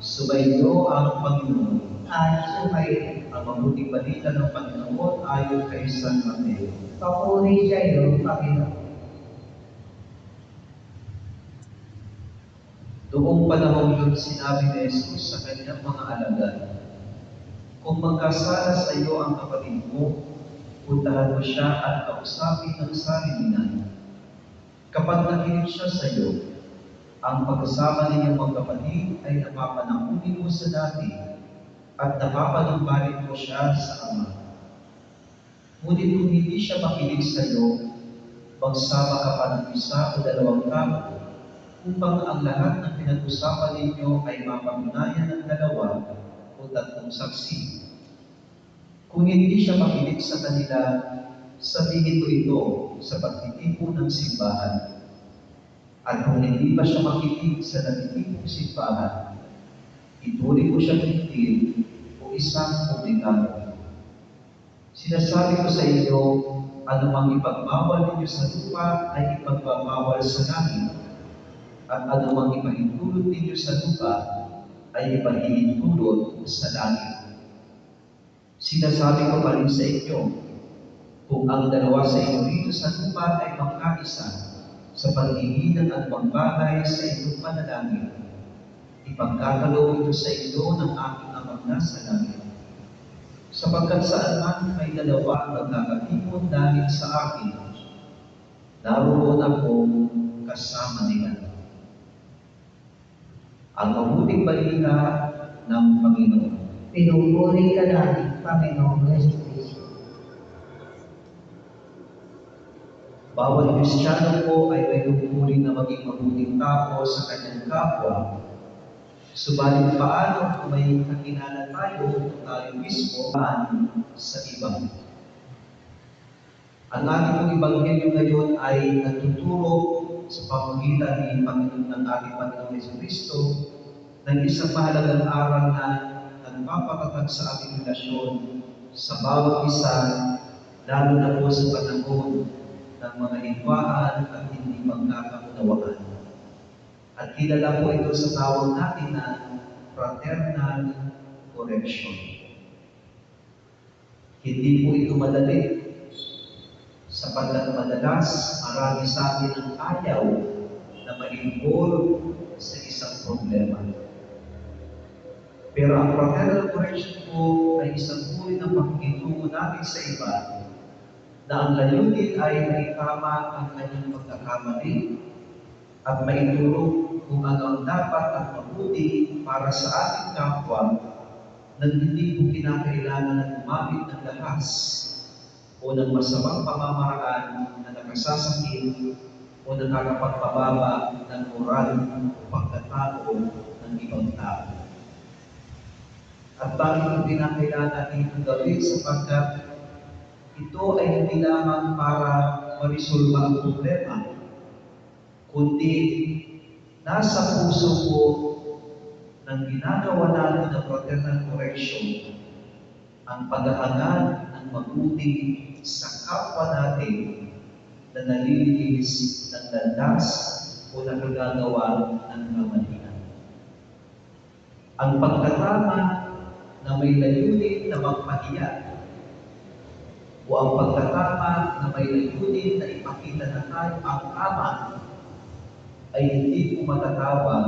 Sumainyo ang Panginoon. At sumayo. Ang mabuting balita ng Panginoon ayon kay San Mateo. Papuri sa iyo, Panginoon. Noong panahon yun, sinabi ni Jesus sa kanyang mga alagad, "Kung magkasala sa iyo ang kapatid mo, puntahan mo siya at kausapin ng sarilinan. Kapag nakinig siya sa iyo, ang pagkasama ninyong magkapatid ay napapanahuli mo sa dati at napapanumbalik mo siya sa Ama. Ngunit kung hindi siya makinig sa iyo, magsama ka pa ng isa o dalawang tao upang ang lahat ng pinag-usapan ninyo ay mapatunayan ng dalawa o tatlong saksi. Kung hindi siya makinig sa kanila, sabihin mo ito sa pagtitipon ng simbahan. At kung hindi pa siya makinig sa natitipong simbahan, ituring mo siya hintil o isang publikano. Sinasabi ko sa inyo, anumang ipagbawal ninyo sa lupa ay ipagbabawal sa langit, at anumang ipahintulot ninyo sa lupa ay ipahihintulot sa langit. Sinasabi ko pa rin sa inyo, kung ang dalawa sa inyo dito sa lupa ay magkaisa sa paghihilan at pagbahay sa inyong panalangin, ipagkakalob ito sa inyo ng aking Amang nasa langit. Sapagkat saan man may dalawa ang magkakatimon dahil sa akin, naroon ako kasama nila." Ang mabuting balita ng Panginoon. Pinupuri ka namin, Panginoong Kristo. Bawat Kristiyano po ay may lupuri na maging mabuting tao sa kanyang kapwa. Subalit paano kung may kakilala tayo mismo sa iba? Ang ating Ebanghelyo ngayon ay nagtuturo sa pamamagitan ng ating Panginoong Jesucristo ng isang mahalagang aral na nagpapatatag sa ating relasyon sa bawat isa, lalo na po sa panahon ng mga hidwaan at hindi magkakaunawaan. At kilala po ito sa tawag natin na fraternal correction. Hindi po ito madali, sapagkat madalas marami sa atin ang ayaw na ma-involve sa isang problema. Pero ang fraternal correction po ay isang uri ng pakikitungo natin sa iba na ang layunin ay maitama ang kanyang pagkakamali at maituro kung ano ang dapat at mabuti para sa ating kapwa nang hindi po kinakailangan na gumamit ng lahas o ng masamang pamamaraan na nakasasakit o nakakapagpababa ng moral o pagkatao ng ibang tao. At bakit ito kinakailangan itong gawin? Sapagkat ito ay hindi lamang para marisolba ang problema, kundi nasa puso po ng ginagawa natin na fraternal correction ang paghahangad ng mabuti sa kapwa natin na nalilinis ng landas o nakagagawa ng kamalian. Ang pagkatama na may layunin na magpahiya o ang pagkatama na may layunin na ipakita na tayo ang tama ay hindi po matatawag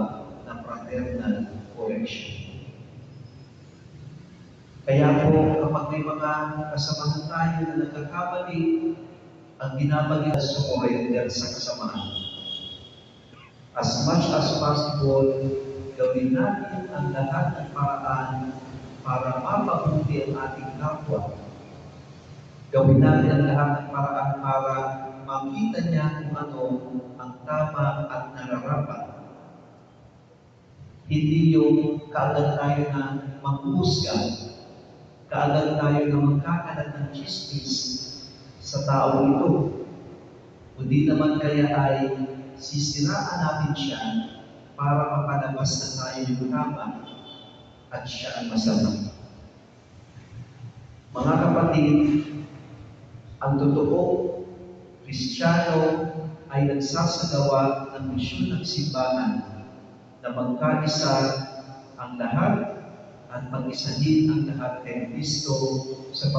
na fraternal correction. Kaya po, kapag may mga kasamahan tayo na nagkakamali, ang binabagay na surrender sa kasamahan. As much as possible, gawin natin ang lahat ng paraan para mapabuti ang ating kapwa. Gawin natin ang lahat ng paraan para makita niya kung ano ang tama at nararapat. Hindi yung kaagad tayo na manghuhusga, kaagad tayo na magkakalat ng chismis sa tao ito. Kundi naman kaya ay sisiraan natin siya para mapalabas na tayo yung tama at siya ang masama. Mga kapatid, ang totoong Kristiyano ay nagsasagawa ng misyon ng simbahan na magkaisa ang ang lahat at mag-isahin ang lahat kay Kristo sa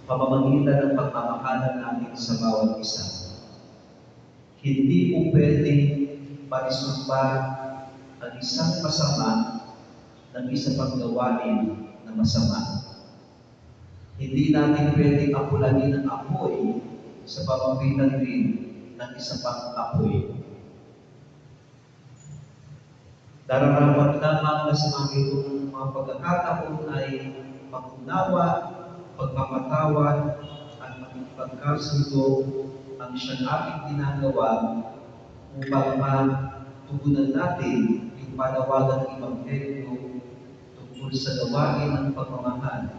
pamamagitan ng pagmamahalan natin sa bawat isa. Hindi po pwedeng parisumpa ang isang masama ng isa pang gawain na masama. Hindi natin pwedeng apulanin ang apoy sa pamamagitan rin ng isa pang apoy. Dararapat lamang na sa mga pagkakataon ay pag-unawa, pagpapatawad, at pagkasundo ang siyang ating ginagawa upang matugunan natin yung panawagan ng Ebanghelyo tungkol sa gawain ng pagmamahal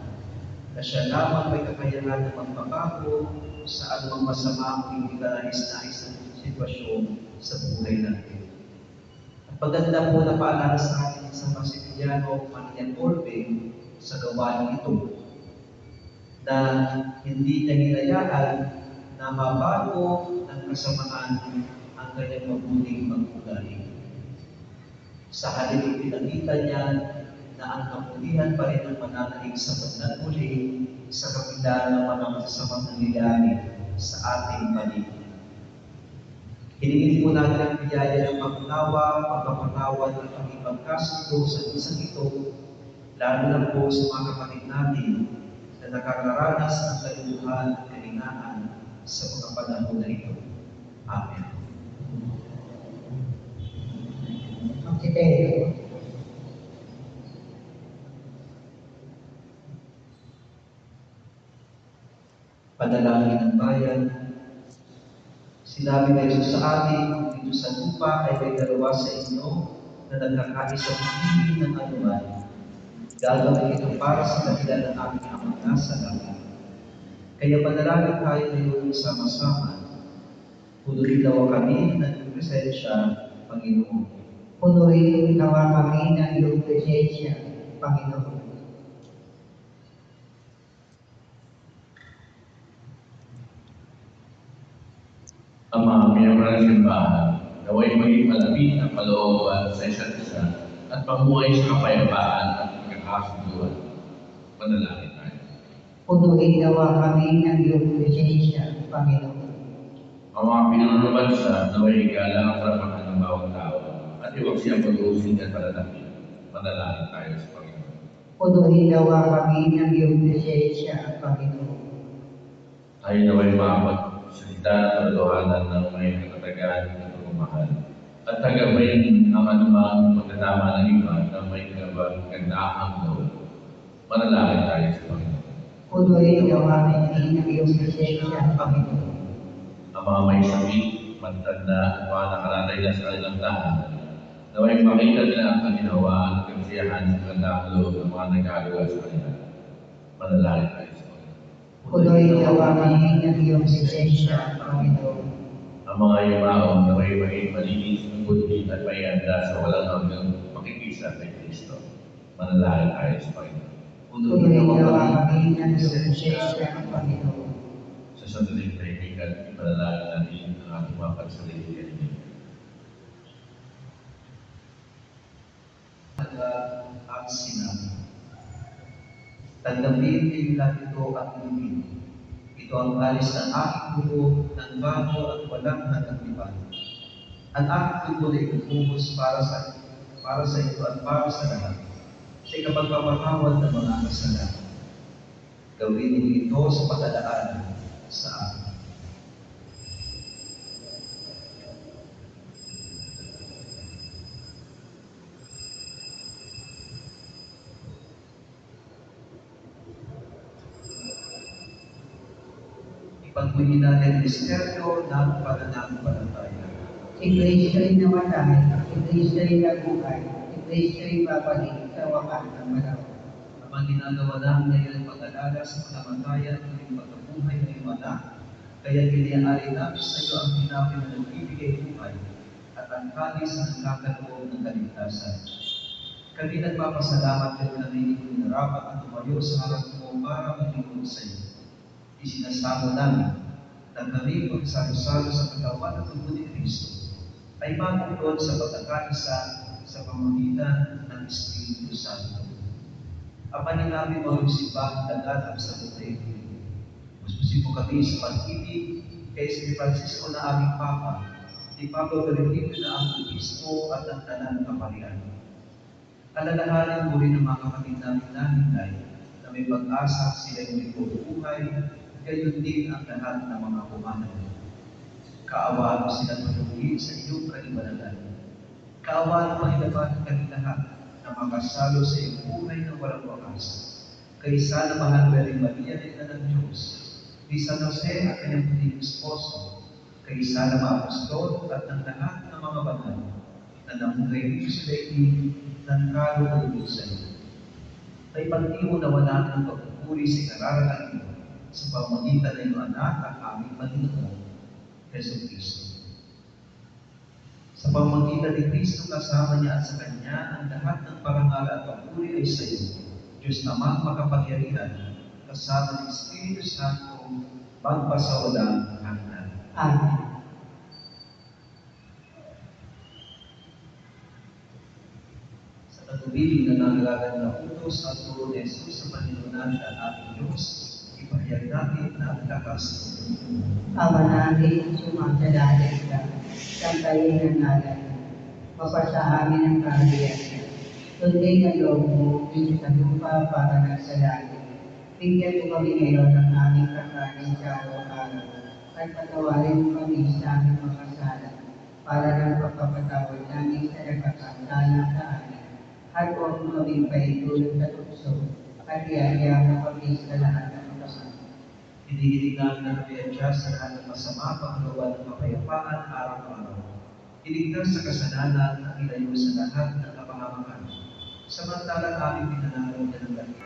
na siya lamang may kakayahan na magpabago sa anumang masama o hindi kanais-nais na sitwasyon sa buhay natin. At paganda po na paalala sa atin sa Maximiliano Maria Kolbe sa gawain ito na hindi niya hinayaan na mabago ng kasamaan ang kanyang mabuting pag-ugali. Sa halip pinakita niya na ang kapulihan pa rin ang mananalig sa bandang muli sa kabila ng mga masasamang nangyayari sa ating paligid. Hiningin po natin ang biyaya ng pag-unawa, pagpapatawad at pag-ipagkasundo sa isang ito, lalo na po sa mga kapatid natin na nakakaranas ng kaluluhan at kalingaan sa mga panahon na ito. Amen. Okay. Panalangin ng bayan. Sinabi na Jesus sa atin, dito sa lupa ay may dalawa sa inyo na nagkakaisa pagpili ng anuman. Gagawin ito para sa kanila ng aming Amang nasa langit. Kaya panalangin tayo ngayon sama-sama. Punurin daw kami ng iyong presensya, Panginoon. Punurin nawa kami ng iyong presensya, Panginoon. Ama, miyembro ng simbahan, naway maging malapit ang kalooban sa isa't isa at mamuhay sa kapayapaan at pagkakasunduan. Panalangin tayo. Punurin nawa kami ng iyong presensya, Panginoon. Ang mga pinunong bansa, naway igalang ang karapatan ng bawat tao at iwag siyang pag-uusig at palalaki. Panalangin tayo sa Panginoon. Punurin nawa kami ng iyong presensya, Panginoon. Tayo naway makapagsalita ng katotohanan ng may katatagan at pagmamahal at tagabayin ang anumang pagkatama ng iba na may kagandahang loob. Panalangin tayo sa Panginoon. Punurin nawa kami ng iyong presensya, Panginoon. Ang mga may sakit, matanda at mga nakaratay na sa kanilang tahanan, naway makita nila ang kaginhawaan at kasiyahan sa kagandahang loob ng mga nagagawa sa kanila. Panalangin tayo sa Panginoon. Punurin nawa kami ng iyong presensya, Panginoon. Ang mga yumaong naway maging malinis ng buti at may handa sa walang hanggang makikisa kay Kristo. Manalangin tayo sa Panginoon. Punurin nawa kami ng iyong presensya, Panginoon. Sa sandaling kaibigan, ipanalangin natin ang ating mga pagsalitin. At sinabi, tanggapin din lahat ito at inumin. Ito ang alis ng aking dugo ng bago at walang hanggang. Ang aking dugo na ibubuhos para sa ito at para sa lahat, sa ikapagpapatawad ng mga kasalanan. Gawin niyo ito sa paglalaan sa akin. Ipagpili natin ang misteryo ng pananampalataya. Si Kristo ay namatay, si Kristo ay nabuhay, si Kristo ay babalik sa wakas ng panahon. Ang ginagawa namin ngayon ay pag-alala sa kamatayan at yung pagkabuhay ng iyong anak, kaya iniaalay namin sa iyo ang pinapin na nagbibigay buhay at ang kalis na nagkakaloob ng kaligtasan. Kami nagpapasalamat at kami inarapat at tumayo sa harap mo para maglingkod sa iyo. Isinasamo namin na kami pagsalo-salo sa katawan at tubo ni Kristo ay matutulad sa pagkakaisa sa sa pamamagitan ng Espiritu Santo. Apanin namin magsimbang dagat sa buhay. Puspusin mo kami sa pag-ibig kay St. Francisco na aming Papa, ni Papa Benedicto na ang obispo at ang tanan ng kaparian. Alalahanin mo rin ang mga kapatid namin na may pag-asa sila yung buhay, gayon din ang lahat ng mga kumanan. Kaawaan mo sila tulungin sa iyong kaliwanagan. Kaawaan mo ilaban kami lahat na makasalo sa iyong buhay ng walang wakas. Kay sana mahal ka rin Maria din na ng Diyos, ni San Jose at kanyang puting esposo, kay sana maapostol at ng lahat ng mga banal na namuhay dito sa daigdig ng kaluluwa sa iyo. May pag-iwo na wala ng pagpupuri sa kararalan ito sa pamamagitan ng iyong anak at aming Panginoon, Yesu Cristo. Sa pamamagitan ni Cristo kasama niya at sa Kanya, ang lahat ng parangal at papuri ay sa iyo, Diyos namang makapangyarihan, kasama ng Espiritu Santo, magpasawalang hanggan. Amen. Sa patuloy na nangalagan na utos at turo ni Jesus sa Panginoon at ating Diyos, ipahayag natin na ang lakas ng Panginoon. Ama namin, sumasalangit ka, santayin ang ngalan mo. Mapasa amin ang kaharian mo. Sundin ang loob mo, dito sa lupa para ng sa langit. Bigyan mo kami ngayon ng aming kakanin sa araw-araw. At patawarin mo kami sa aming mga kasala, para ng pagpapatawad namin sa nagkakasala sa amin. At huwag mo kaming paitulog sa tukso, at iaya mo kami sa lahat ng masama. Hinihiling namin ang kaya sa lahat ng masama, pangalawa ng kapayapaan araw-araw. Iligtas sa kasalanan at ilayo sa lahat ng kapahamakan. Samantalang aming pinananaw ng langit.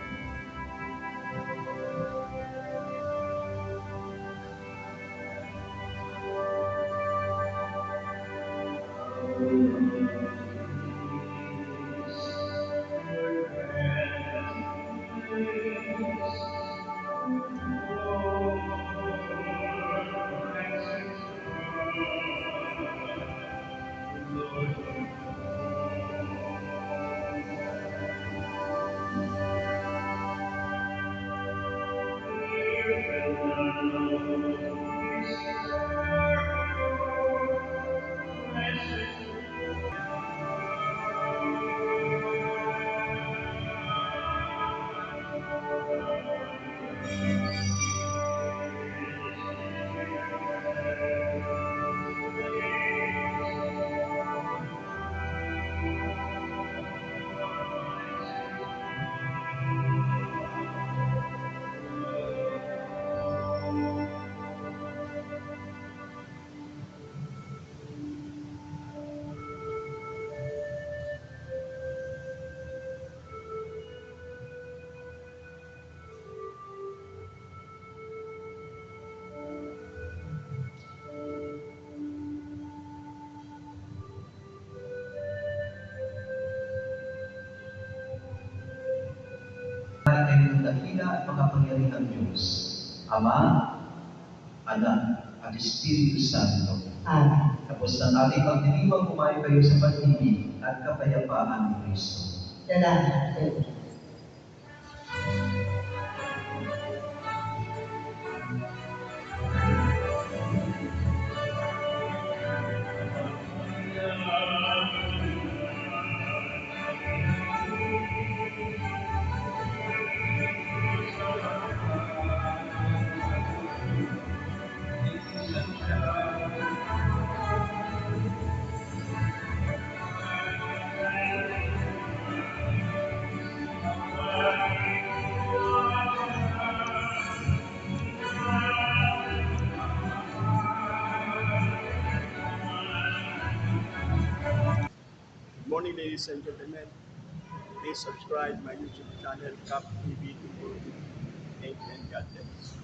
Kayo ng dakila at makapangyarihang Diyos, Ama, Anak, at Espiritu Santo. Amen. Tapos ng ating pagdiriwang, kumain kayo sa pag-ibig at kapayapaan ni Kristo. Salamat sa Diyos. Good morning, ladies and gentlemen. Please subscribe my YouTube channel, Cap TV. Thank you and God bless.